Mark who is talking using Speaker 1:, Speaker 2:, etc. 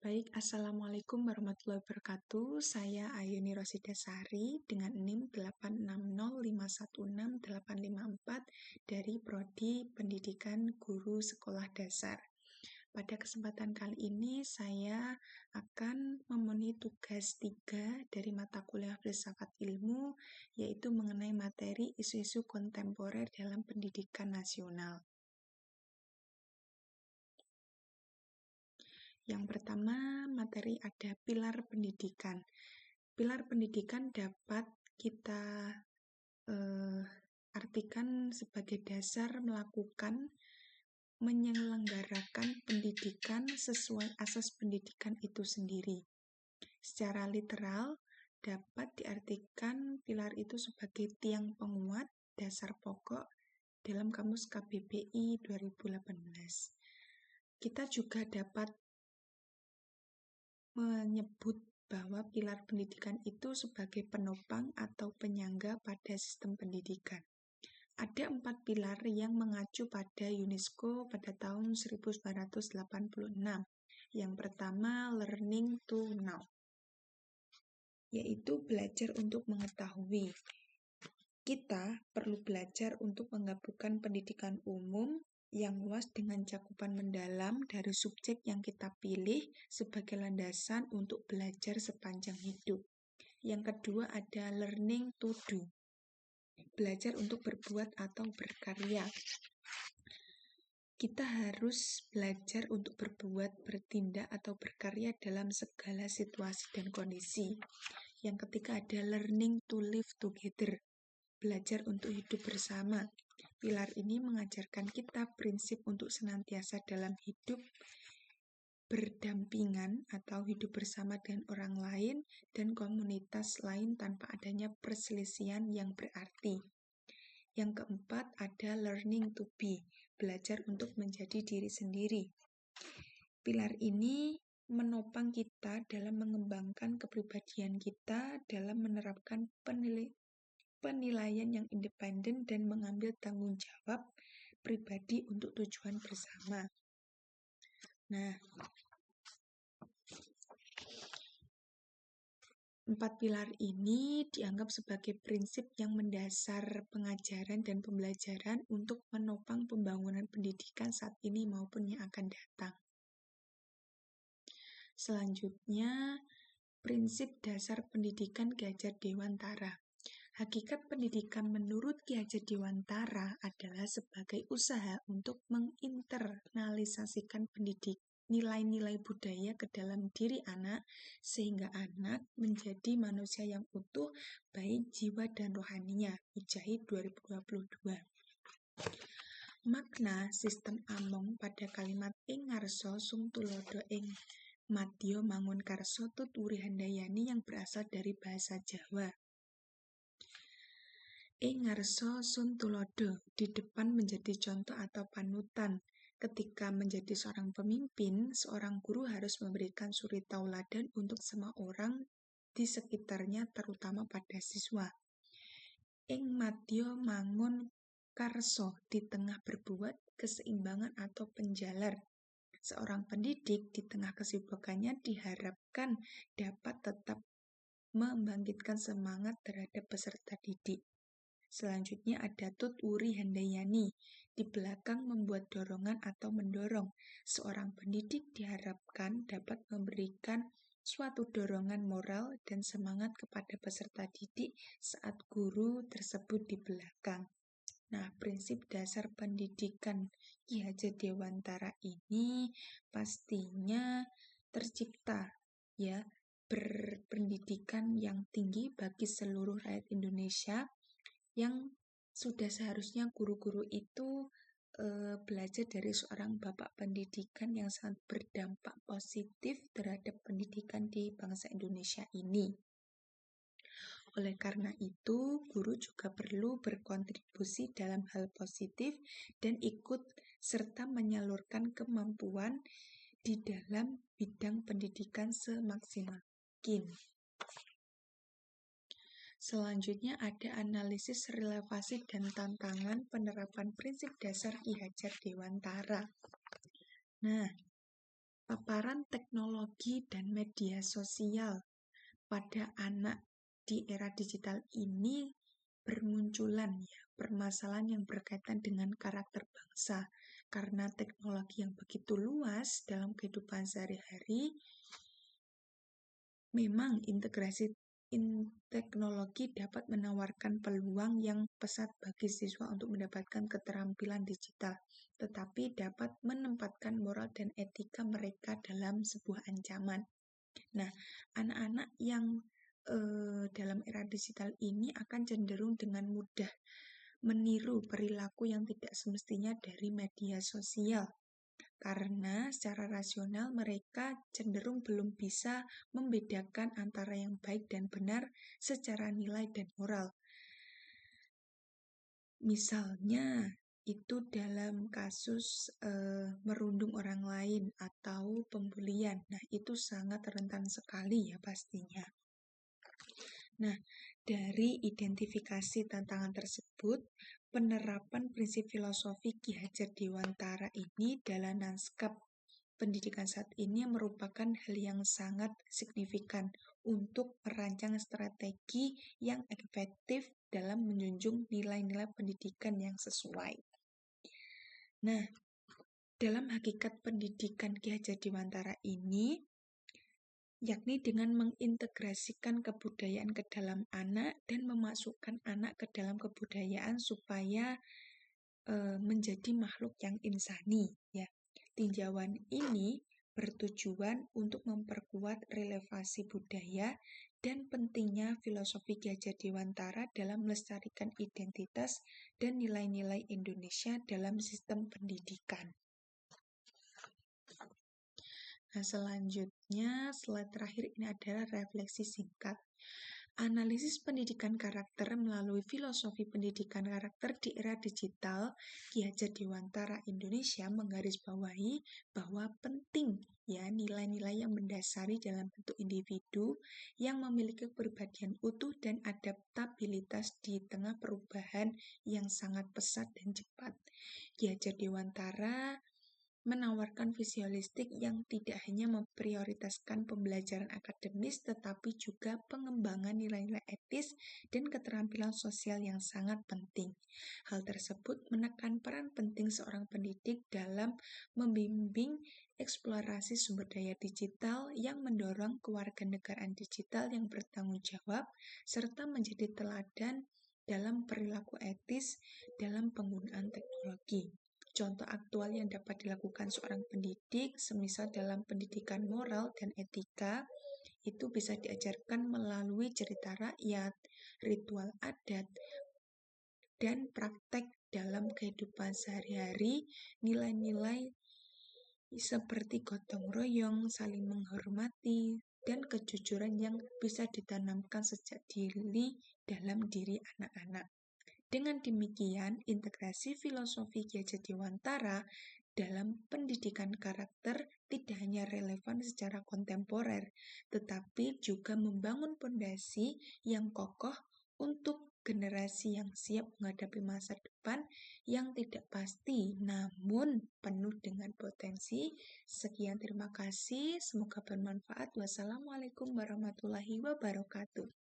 Speaker 1: Baik, Assalamualaikum warahmatullahi wabarakatuh. Saya Ayuni Rosida Sari dengan NIM 860516854 dari Prodi Pendidikan Guru Sekolah Dasar. Pada kesempatan kali ini saya akan memenuhi tugas 3 dari mata kuliah Filsafat Ilmu, yaitu mengenai materi isu-isu kontemporer dalam pendidikan nasional. Yang pertama, materi ada pilar pendidikan. Pilar pendidikan dapat kita artikan sebagai dasar menyelenggarakan pendidikan sesuai asas pendidikan itu sendiri. Secara literal, dapat diartikan pilar itu sebagai tiang penguat dasar pokok dalam Kamus KBBI 2018. Kita juga dapat menyebut bahwa pilar pendidikan itu sebagai penopang atau penyangga pada sistem pendidikan. Ada 4 pilar yang mengacu pada UNESCO pada tahun 1986. Yang pertama, learning to know, yaitu belajar untuk mengetahui. Kita perlu belajar untuk menggabungkan pendidikan umum yang luas dengan cakupan mendalam dari subjek yang kita pilih sebagai landasan untuk belajar sepanjang hidup. Yang kedua ada learning to do, belajar untuk berbuat atau berkarya. Kita harus belajar untuk berbuat, bertindak, atau berkarya dalam segala situasi dan kondisi. Yang ketiga ada learning to live together, belajar untuk hidup bersama. Pilar ini mengajarkan kita prinsip untuk senantiasa dalam hidup berdampingan atau hidup bersama dengan orang lain dan komunitas lain tanpa adanya perselisihan yang berarti. Yang keempat ada learning to be, belajar untuk menjadi diri sendiri. Pilar ini menopang kita dalam mengembangkan kepribadian kita dalam menerapkan penilaian yang independen dan mengambil tanggung jawab pribadi untuk tujuan bersama. Nah, 4 pilar ini dianggap sebagai prinsip yang mendasar pengajaran dan pembelajaran untuk menopang pembangunan pendidikan saat ini maupun yang akan datang. Selanjutnya, prinsip dasar pendidikan Ki Hajar Dewantara. Hakikat pendidikan menurut Ki Hajar Dewantara adalah sebagai usaha untuk menginternalisasikan nilai-nilai budaya ke dalam diri anak, sehingga anak menjadi manusia yang utuh, baik jiwa dan rohaninya. Mujahid 2022. Makna sistem among pada kalimat ing ngarsa sung tulodo ing madya mangun karso tuturi handayani yang berasal dari bahasa Jawa. Ing ngarsa sun tulodo, di depan menjadi contoh atau panutan. Ketika menjadi seorang pemimpin, seorang guru harus memberikan suri tauladan untuk semua orang di sekitarnya, terutama pada siswa. Ing madya mangun karso, di tengah berbuat, keseimbangan atau penjalar. Seorang pendidik di tengah kesibukannya diharapkan dapat tetap membangkitkan semangat terhadap peserta didik. Selanjutnya ada tuturi handayani, di belakang membuat dorongan atau mendorong. Seorang pendidik diharapkan dapat memberikan suatu dorongan moral dan semangat kepada peserta didik saat guru tersebut di belakang. Nah, prinsip dasar pendidikan Ki Hajar Dewantara ini pastinya tercipta ya, berpendidikan yang tinggi bagi seluruh rakyat Indonesia, yang sudah seharusnya guru-guru itu belajar dari seorang bapak pendidikan yang sangat berdampak positif terhadap pendidikan di bangsa Indonesia ini. Oleh karena itu, guru juga perlu berkontribusi dalam hal positif dan ikut serta menyalurkan kemampuan di dalam bidang pendidikan semaksimal mungkin. Selanjutnya ada analisis relevasi dan tantangan penerapan prinsip dasar Ki Hajar Dewantara. Nah, Paparan teknologi dan media sosial pada anak di era digital ini bermunculan ya, permasalahan yang berkaitan dengan karakter bangsa karena teknologi yang begitu luas dalam kehidupan sehari-hari. Memang teknologi dapat menawarkan peluang yang pesat bagi siswa untuk mendapatkan keterampilan digital, tetapi dapat menempatkan moral dan etika mereka dalam sebuah ancaman. Nah, anak-anak yang dalam era digital ini akan cenderung dengan mudah meniru perilaku yang tidak semestinya dari media sosial. Karena secara rasional mereka cenderung belum bisa membedakan antara yang baik dan benar secara nilai dan moral. Misalnya, itu dalam kasus merundung orang lain atau pembulian. Nah, itu sangat rentan sekali ya pastinya. Nah, dari identifikasi tantangan tersebut, penerapan prinsip filosofi Ki Hajar Dewantara ini dalam lanskap pendidikan saat ini merupakan hal yang sangat signifikan untuk merancang strategi yang efektif dalam menjunjung nilai-nilai pendidikan yang sesuai. Nah, dalam hakikat pendidikan Ki Hajar Dewantara ini, yakni dengan mengintegrasikan kebudayaan ke dalam anak dan memasukkan anak ke dalam kebudayaan supaya menjadi makhluk yang insani ya. Tinjauan ini bertujuan untuk memperkuat relevansi budaya dan pentingnya filosofi Ki Hajar Dewantara dalam melestarikan identitas dan nilai-nilai Indonesia dalam sistem pendidikan. Nah, selanjutnya, slide terakhir ini adalah refleksi singkat. Analisis pendidikan karakter melalui filosofi pendidikan karakter di era digital, Ki Hajar Dewantara Indonesia menggarisbawahi bahwa penting ya nilai-nilai yang mendasari dalam bentuk individu yang memiliki kepribadian utuh dan adaptabilitas di tengah perubahan yang sangat pesat dan cepat. Ki Hajar Dewantara menawarkan visi holistik yang tidak hanya memprioritaskan pembelajaran akademis tetapi juga pengembangan nilai-nilai etis dan keterampilan sosial yang sangat penting. Hal tersebut menekan peran penting seorang pendidik dalam membimbing eksplorasi sumber daya digital yang mendorong kewarganegaraan digital yang bertanggung jawab serta menjadi teladan dalam perilaku etis dalam penggunaan teknologi. Contoh aktual yang dapat dilakukan seorang pendidik, semisal dalam pendidikan moral dan etika, itu bisa diajarkan melalui cerita rakyat, ritual adat, dan praktek dalam kehidupan sehari-hari, nilai-nilai seperti gotong royong, saling menghormati, dan kejujuran yang bisa ditanamkan sejak dini dalam diri anak-anak. Dengan demikian, integrasi filosofi Ki Hajar Dewantara dalam pendidikan karakter tidak hanya relevan secara kontemporer, tetapi juga membangun fondasi yang kokoh untuk generasi yang siap menghadapi masa depan yang tidak pasti, namun penuh dengan potensi. Sekian, terima kasih. Semoga bermanfaat. Wassalamualaikum warahmatullahi wabarakatuh.